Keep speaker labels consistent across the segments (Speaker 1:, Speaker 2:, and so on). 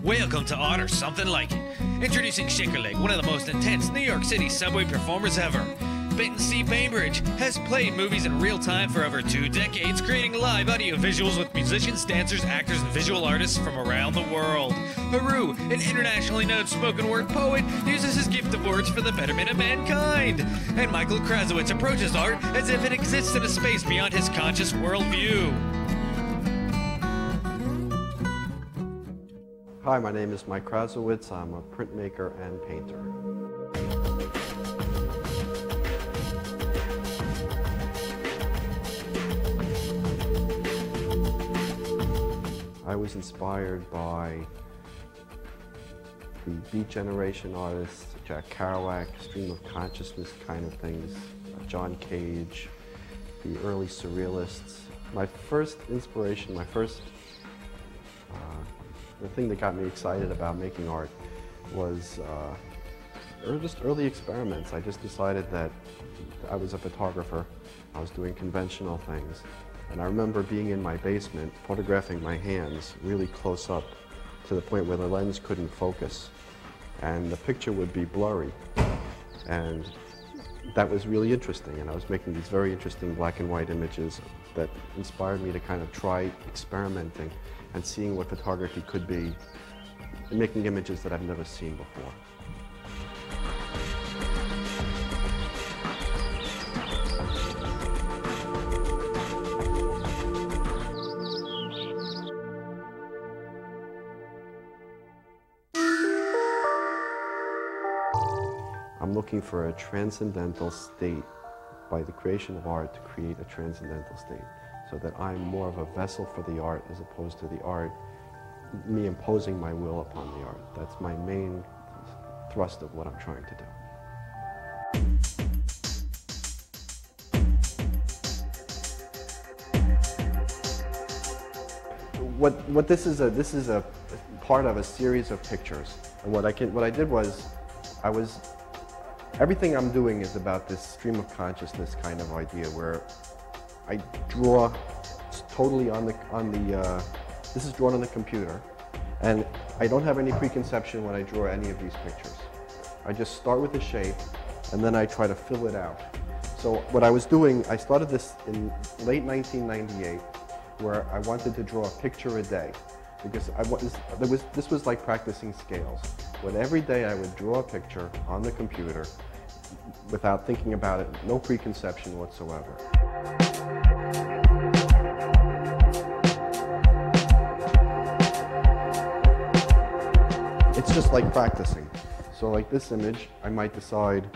Speaker 1: Welcome to Art or Something Like It. Introducing Shakerleg, one of the most intense New York City subway performers ever. Benton C. Bainbridge has played movies in real time for over 2 decades, creating live audio visuals with musicians, dancers, actors, and visual artists from around the world. Haru, an internationally known spoken word poet, uses his gift of words for the betterment of mankind. And Michael Krasowitz approaches art as if it exists in a space beyond his conscious worldview.
Speaker 2: Hi, my name is Mike Krasowitz. I'm a printmaker and painter. I was inspired by the Beat Generation artists, Jack Karuac, stream of consciousness kind of things, John Cage, the early surrealists. My first inspiration, the thing that got me excited about making art was just early experiments. I just decided that I was a photographer. I was doing conventional things. And I remember being in my basement, photographing my hands really close up to the point where the lens couldn't focus. And the picture would be blurry. And that was really interesting. And I was making these very interesting black and white images that inspired me to kind of try experimenting and seeing what photography could be, and making images that I've never seen before. I'm looking for a transcendental state by the creation of art to create a transcendental state, so that I'm more of a vessel for the art as opposed to the art, me imposing my will upon the art. That's my main thrust of what I'm trying to do. This is a part of a series of pictures. And what I did was, everything I'm doing is about this stream of consciousness kind of idea where I draw totally this is drawn on the computer, and I don't have any preconception when I draw any of these pictures. I just start with the shape, and then I try to fill it out. So what I was doing, I started this in late 1998, where I wanted to draw a picture a day, because this was like practicing scales. When every day I would draw a picture on the computer without thinking about it, no preconception whatsoever. It's just like practicing. So like this image, I might decide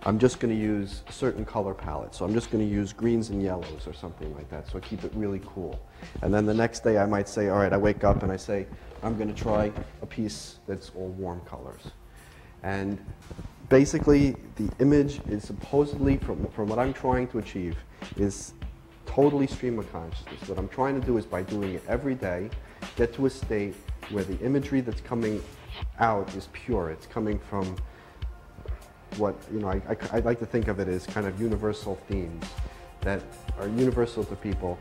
Speaker 2: I'm just going to use a certain color palette. So I'm just going to use greens and yellows or something like that, so I keep it really cool. And then the next day I might say, all right, I wake up and I say, I'm going to try a piece that's all warm colors. And basically, the image is supposedly, from what I'm trying to achieve, is totally stream of consciousness. What I'm trying to do is, by doing it every day, get to a state where the imagery that's coming out is pure. It's coming from what, I like to think of it as kind of universal themes that are universal to people.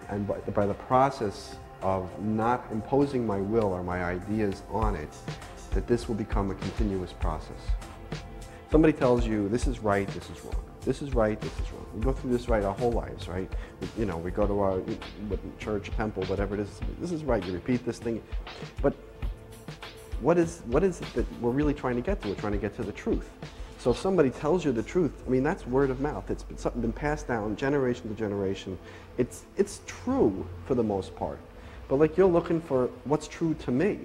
Speaker 2: And by the process of not imposing my will or my ideas on it, that this will become a continuous process. Somebody tells you, this is right, this is wrong. This is right, this is wrong. We go through this right our whole lives, right? We go to our church, temple, whatever it is. This is right, you repeat this thing. But what is it that we're really trying to get to? We're trying to get to the truth. So if somebody tells you the truth, I mean, that's word of mouth. It's been passed down generation to generation. It's true for the most part. But like, you're looking for what's true to me.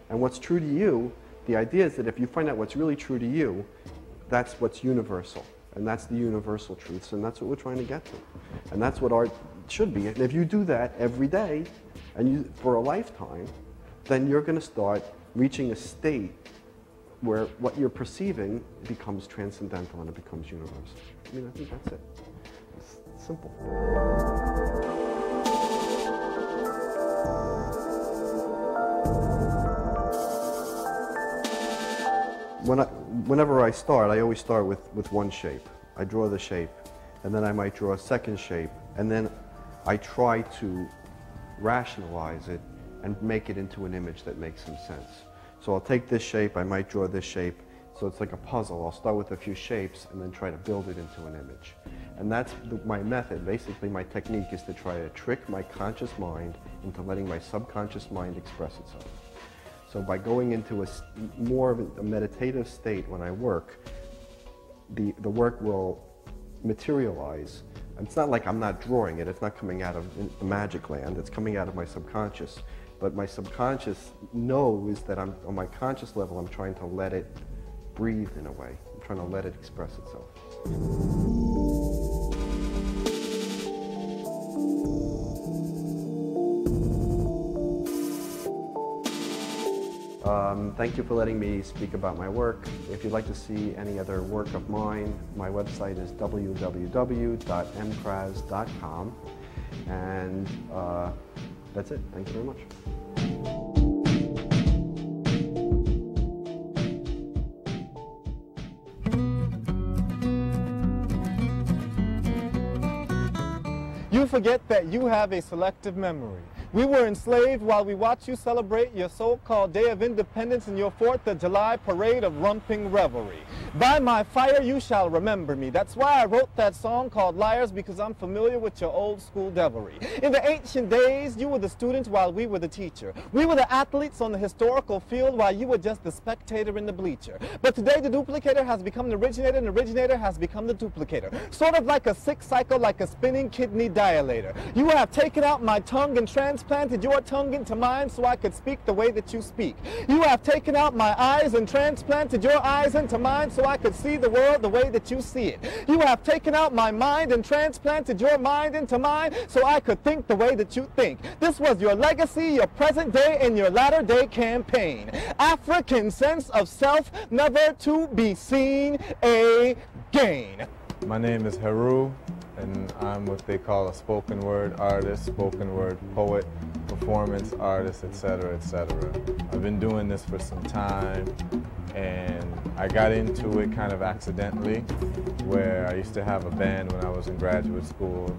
Speaker 2: And what's true to you, the idea is that if you find out what's really true to you, that's what's universal. And that's the universal truths, and that's what we're trying to get to. And that's what art should be. And if you do that every day, and for a lifetime, then you're going to start reaching a state where what you're perceiving becomes transcendental and it becomes universal. I mean, I think that's it. It's simple. Whenever I start, I always start with one shape. I draw the shape, and then I might draw a second shape, and then I try to rationalize it and make it into an image that makes some sense. So I'll take this shape, I might draw this shape, so it's like a puzzle. I'll start with a few shapes and then try to build it into an image. And that's my method. Basically, my technique is to try to trick my conscious mind into letting my subconscious mind express itself. So by going into more of a meditative state when I work, the work will materialize. And it's not like I'm not drawing it, it's not coming out of the magic land, it's coming out of my subconscious. But my subconscious knows that on my conscious level, I'm trying to let it breathe in a way. I'm trying to let it express itself. Thank you for letting me speak about my work. If you'd like to see any other work of mine, my website is www.mkras.com. And that's it. Thank you very much.
Speaker 3: You forget that you have a selective memory. We were enslaved while we watched you celebrate your so-called Day of Independence and your 4th of July parade of romping revelry. By my fire you shall remember me. That's why I wrote that song called Liars, because I'm familiar with your old school devilry. In the ancient days, you were the student while we were the teacher. We were the athletes on the historical field while you were just the spectator in the bleacher. But today the duplicator has become the originator and the originator has become the duplicator. Sort of like a sick cycle, like a spinning kidney dilator. You have taken out my tongue and transplanted your tongue into mine so I could speak the way that you speak. You have taken out my eyes and transplanted your eyes into mine so I could see the world the way that you see it. You have taken out my mind and transplanted your mind into mine so I could think the way that you think. This was your legacy, your present day, and your latter day campaign. African sense of self never to be seen again.
Speaker 4: My name is Haru, and I'm what they call a spoken word artist, spoken word poet, performance artist, etc., etc. I've been doing this for some time, and I got into it kind of accidentally, where I used to have a band when I was in graduate school,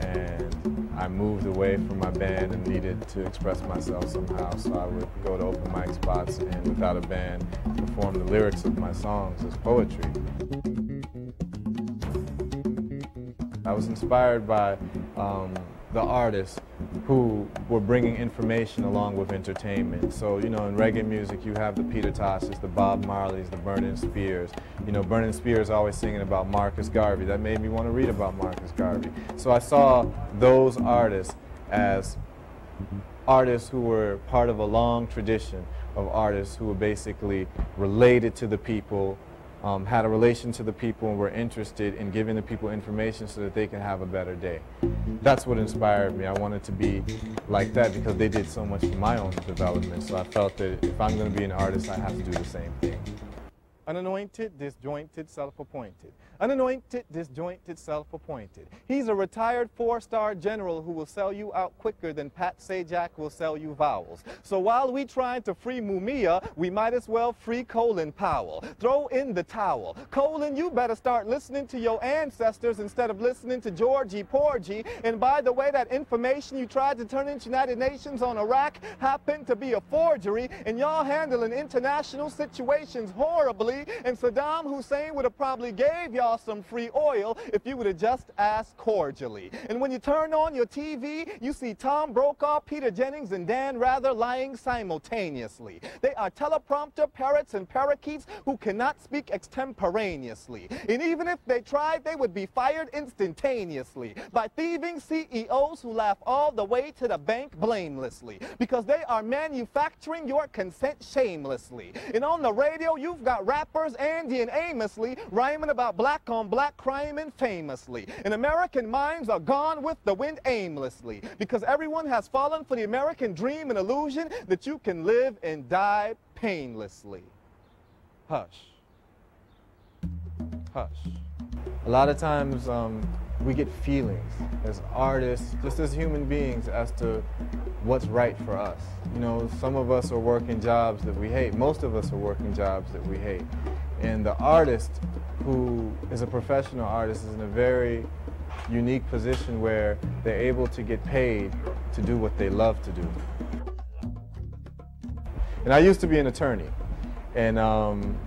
Speaker 4: and I moved away from my band and needed to express myself somehow, so I would go to open mic spots and without a band perform the lyrics of my songs as poetry. I was inspired by the artists who were bringing information along with entertainment. So, you know, in reggae music, you have the Peter Tosses, the Bob Marleys, the Burning Spears. You know, Burning Spears always singing about Marcus Garvey. That made me want to read about Marcus Garvey. So I saw those artists as artists who were part of a long tradition of artists who were basically related to the people, had a relation to the people, and were interested in giving the people information so that they can have a better day. That's what inspired me. I wanted to be like that because they did so much for my own development, so I felt that if I'm going to be an artist, I have to do the same thing.
Speaker 3: Unanointed, disjointed, self-appointed. Unanointed, disjointed, self-appointed. He's a retired 4-star general who will sell you out quicker than Pat Sajak will sell you vowels. So while we trying to free Mumia, we might as well free Colin Powell. Throw in the towel. Colin, you better start listening to your ancestors instead of listening to Georgie Porgy. And by the way, that information you tried to turn into United Nations on Iraq happened to be a forgery, and y'all handling international situations horribly cordially, and Saddam Hussein would have probably gave y'all some free oil if you would have just asked cordially. And when you turn on your TV, you see Tom Brokaw, Peter Jennings, and Dan Rather lying simultaneously. They are teleprompter parrots and parakeets who cannot speak extemporaneously. And even if they tried, they would be fired instantaneously by thieving CEOs who laugh all the way to the bank blamelessly, because they are manufacturing your consent shamelessly. And on the radio, you've got rappers Andy and Amously rhyming about black on black crime infamously. And American minds are gone with the wind aimlessly, because everyone has fallen for the American dream and illusion that you can live and die painlessly.
Speaker 4: Hush. Hush. A lot of times we get feelings as artists, just as human beings, as to what's right for us. You know, some of us are working jobs that we hate. Most of us are working jobs that we hate. And the artist who is a professional artist is in a very unique position where they're able to get paid to do what they love to do. And I used to be an attorney. And,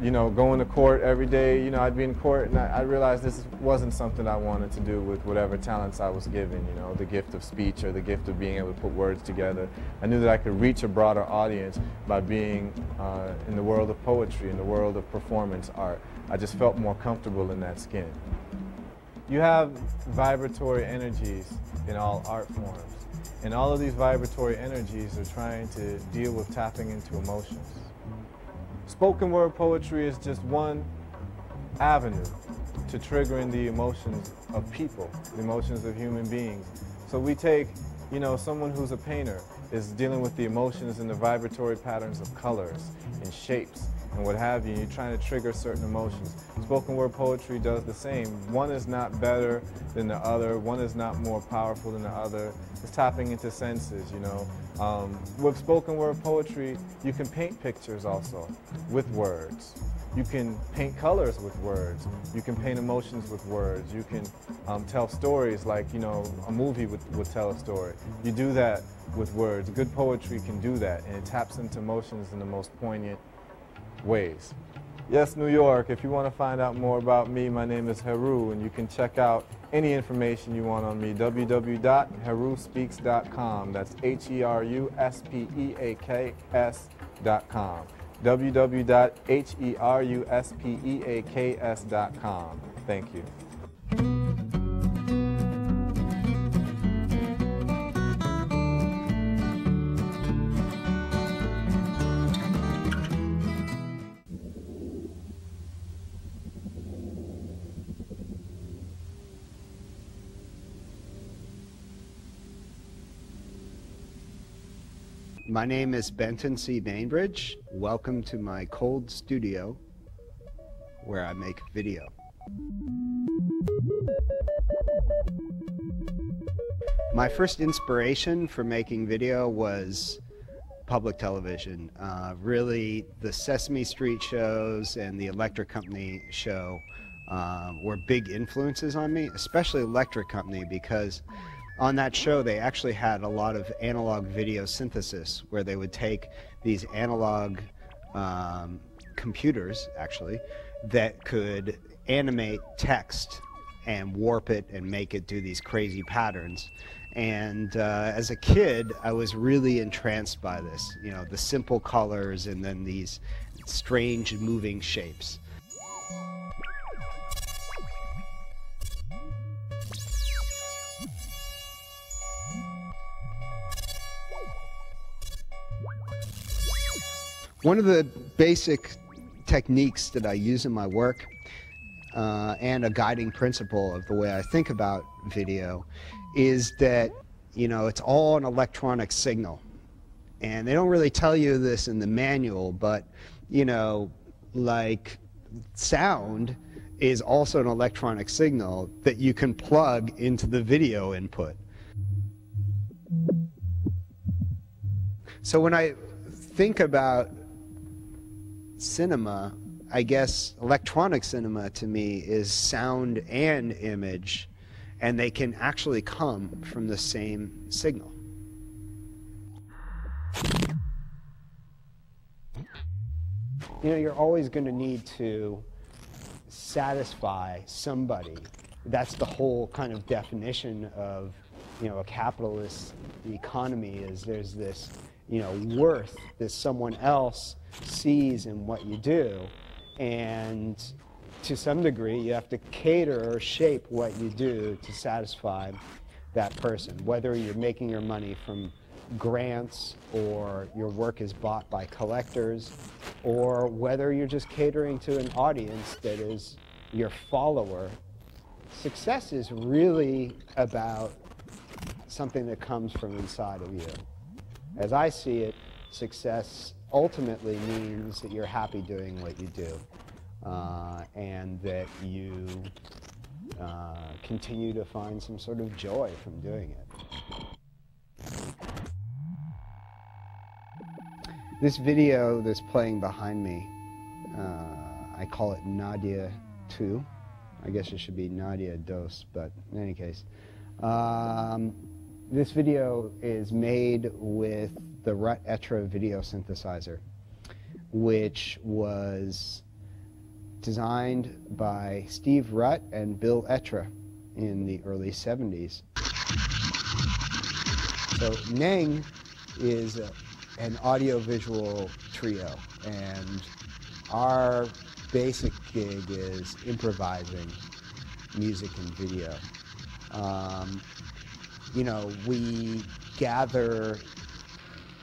Speaker 4: you know, going to court every day, you know, I'd be in court and I realized this wasn't something I wanted to do with whatever talents I was given, you know, the gift of speech or the gift of being able to put words together. I knew that I could reach a broader audience by being in the world of poetry, in the world of performance art. I just felt more comfortable in that skin. You have vibratory energies in all art forms. And all of these vibratory energies are trying to deal with tapping into emotions. Spoken word poetry is just one avenue to triggering the emotions of people, the emotions of human beings. So we take, you know, someone who's a painter is dealing with the emotions and the vibratory patterns of colors and shapes and what have you, and you're trying to trigger certain emotions. Spoken word poetry does the same. One is not better than the other, one is not more powerful than the other. It's tapping into senses, you know. With spoken word poetry, you can paint pictures also with words. You can paint colors with words. You can paint emotions with words. You can tell stories like, you know, a movie would tell a story. You do that with words. Good poetry can do that, and it taps into emotions in the most poignant ways. Yes, New York, if you want to find out more about me, my name is Heru, and you can check out any information you want on me, www.heruspeaks.com. That's HERUSPEAKS.com. www.heruspeaks.com. Thank you.
Speaker 5: My name is Benton C. Bainbridge. Welcome to my cold studio where I make video. My first inspiration for making video was public television. Really, the Sesame Street shows and the Electric Company show were big influences on me, especially Electric Company, because on that show, they actually had a lot of analog video synthesis where they would take these analog computers, actually, that could animate text and warp it and make it do these crazy patterns. And as a kid, I was really entranced by this, you know, the simple colors and then these strange moving shapes. One of the basic techniques that I use in my work and a guiding principle of the way I think about video is that, you know, it's all an electronic signal. And they don't really tell you this in the manual, but, you know, like sound is also an electronic signal that you can plug into the video input. So when I think about cinema, I guess electronic cinema to me is sound and image, and they can actually come from the same signal. you know, you're always going to need to satisfy somebody. That's the whole kind of definition of, you know, a capitalist economy, is there's this, you know, worth that someone else sees in what you do, and to some degree you have to cater or shape what you do to satisfy that person, whether you're making your money from grants or your work is bought by collectors, or whether you're just catering to an audience that is your follower. Success is really about something that comes from inside of you. As I see it, success ultimately means that you're happy doing what you do, and that you continue to find some sort of joy from doing it. This video that's playing behind me, I call it Nadia 2. I guess it should be Nadia Dos, but in any case. This video is made with the Rutt Etra video synthesizer, which was designed by Steve Rutt and Bill Etra in the early 70s. So Neng is an audio-visual trio, and our basic gig is improvising music and video. You know, we gather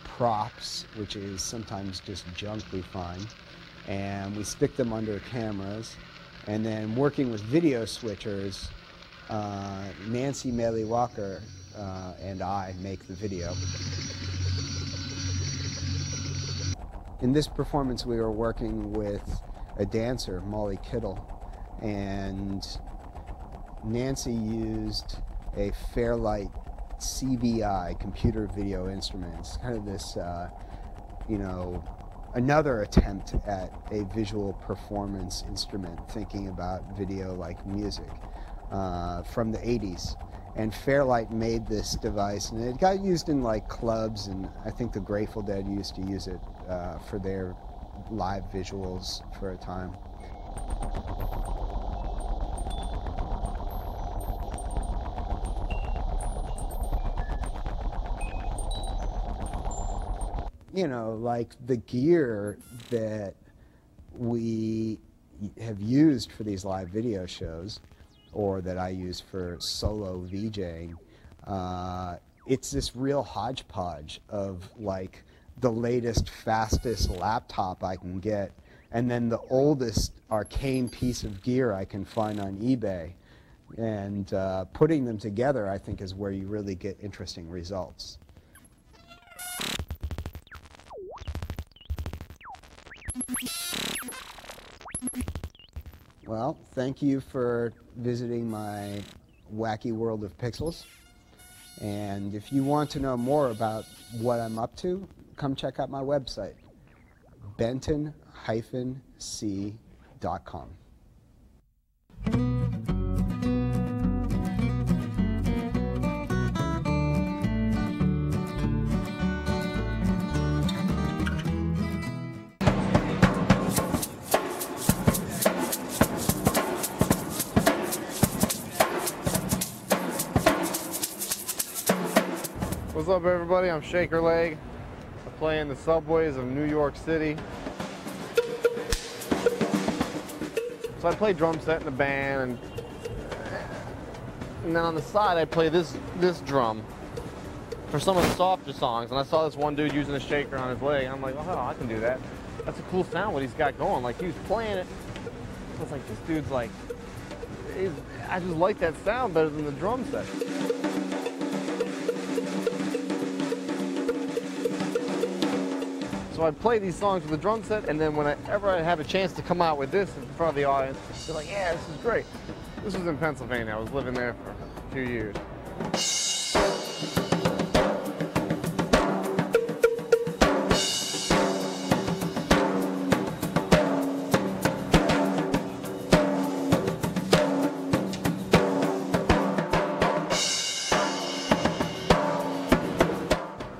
Speaker 5: props, which is sometimes just junk we find, and we stick them under cameras, and then working with video switchers, Nancy Mealy Walker and I make the video. In this performance we were working with a dancer, Molly Kittle, and Nancy used a Fairlight CVI, computer video instrument. It's kind of this, you know, another attempt at a visual performance instrument, thinking about video like music, from the 80s. And Fairlight made this device, and it got used in like clubs, and I think the Grateful Dead used to use it for their live visuals for a time. You know, like the gear that we have used for these live video shows, or that I use for solo VJing, it's this real hodgepodge of like the latest, fastest laptop I can get, and then the oldest arcane piece of gear I can find on eBay. And putting them together, I think, is where you really get interesting results. Well, thank you for visiting my wacky world of pixels. And if you want to know more about what I'm up to, come check out my website, Benton-C.com.
Speaker 4: What's up, everybody? I'm Shakerleg. I play in the subways of New York City. So I play drum set in the band, and then on the side I play this drum for some of the softer songs. And I saw this one dude using a shaker on his leg, and I'm like, oh, I can do that. That's a cool sound what he's got going. Like, he was playing it. I was like, this dude's like, I just like that sound better than the drum set. So I'd play these songs with the drum set, and then whenever I have a chance to come out with this in front of the audience, they're like, yeah, this is great. This was in Pennsylvania. I was living there for a few years.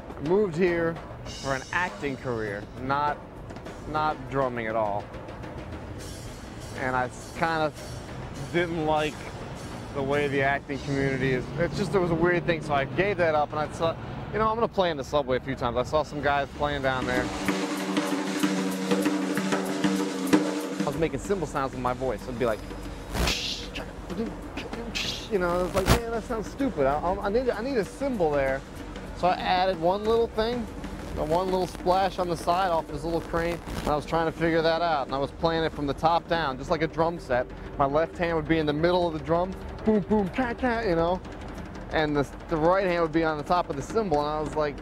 Speaker 4: I moved here for an acting career, not
Speaker 6: not drumming at all. And I kind of didn't like the way the acting community is. It's just, it was a weird thing, so I gave that up, and I thought, you know, I'm gonna play in the subway a few times. I saw some guys playing down there. I was making cymbal sounds with my voice. I'd be like, you know, I was like, man, that sounds stupid. I need a cymbal there. So I added one little thing, one little splash on the side off this little crane, and I was trying to figure that out. And I was playing it from the top down, just like a drum set. My left hand would be in the middle of the drum, boom, boom, cat, cat, you know, and the right hand would be on the top of the cymbal. And I was like,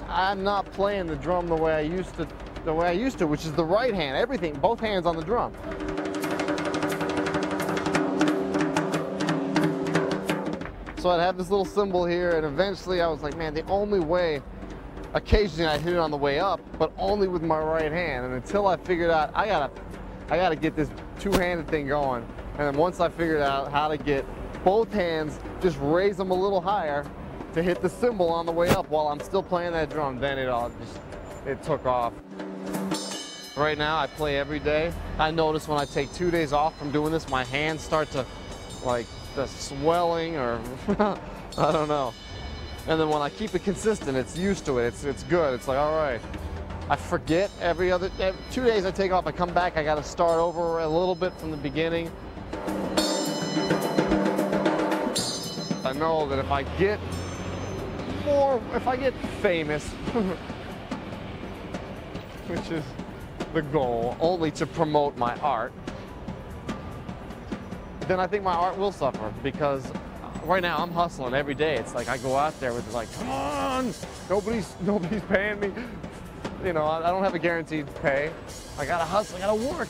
Speaker 6: I'm not playing the drum the way I used to, which is the right hand, everything, both hands on the drum. So I'd have this little cymbal here, and eventually I was like, man, the only way, occasionally I hit it on the way up, but only with my right hand. And until I figured out, I gotta get this two-handed thing going. And then once I figured out how to get both hands, just raise them a little higher to hit the cymbal on the way up while I'm still playing that drum, then it took off. Right now I play every day. I notice when I take 2 days off from doing this, my hands start to, like, the swelling, or I don't know. And then when I keep it consistent, it's used to it. It's good. It's like, all right. I forget every 2 days I take off, I come back, I got to start over a little bit from the beginning. I know that if I get famous, which is the goal, only to promote my art, then I think my art will suffer, because right now I'm hustling every day. It's like I go out there with like, come on, nobody's paying me. You know, I don't have a guaranteed pay. I gotta hustle, I gotta work.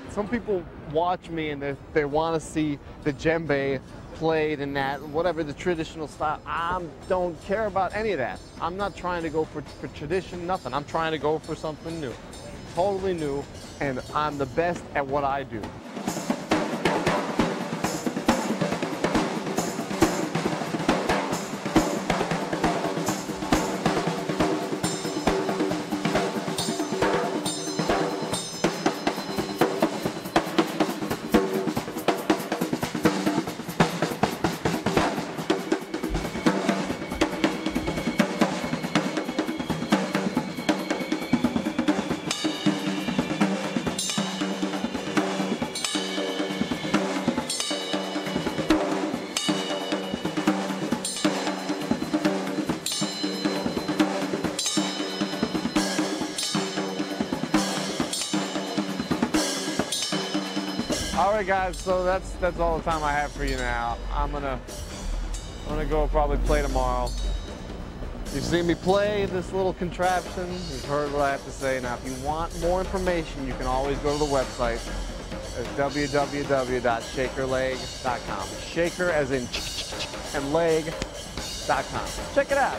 Speaker 6: Some people watch me and they want to see the djembe played in that, whatever the traditional style. I don't care about any of that. I'm not trying to go for tradition, nothing. I'm trying to go for something new, totally new, and I'm the best at what I do. All right, guys, so that's all the time I have for you now. I'm gonna go probably play tomorrow. You've seen me play this little contraption. You've heard what I have to say. Now, if you want more information, you can always go to the website. It's www.shakerleg.com. Shaker as in and leg.com. Check it out.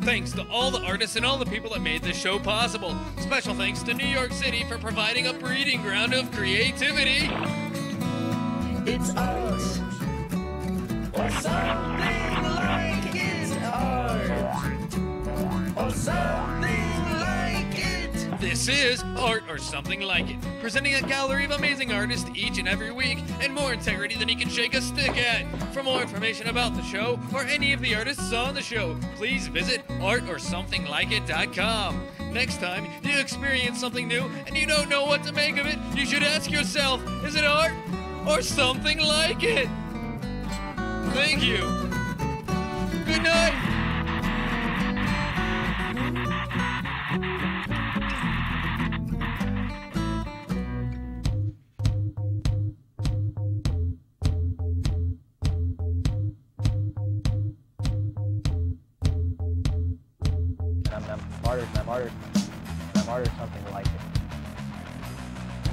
Speaker 1: Thanks to all the artists and all the people that made this show possible. Special thanks to New York City for providing a breeding ground of creativity.
Speaker 7: It's art, or something like it's art. or something like it.
Speaker 1: This is Art or Something Like It, presenting a gallery of amazing artists each and every week, and more integrity than he can shake a stick at. For more information about the show or any of the artists on the show, please visit artorsomethinglikeit.com. Next time you experience something new and you don't know what to make of it, you should ask yourself, is it art or something like it? Thank you. Good night.
Speaker 8: I'm art or something like it. I'm art or something like it.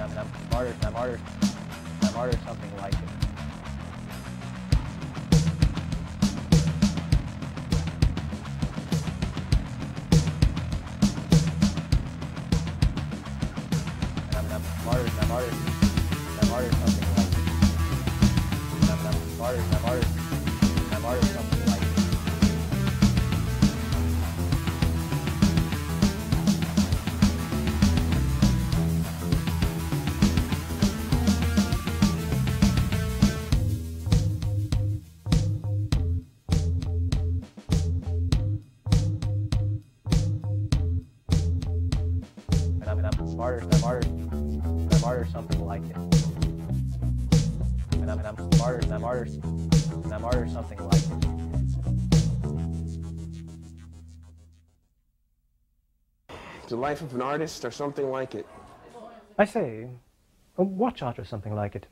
Speaker 8: I'm art or something like it. I'm art or something like it. I'm art or something like it. And I'm art or something like it.
Speaker 9: The life of an artist or something like it.
Speaker 8: I say, watch art or something like it.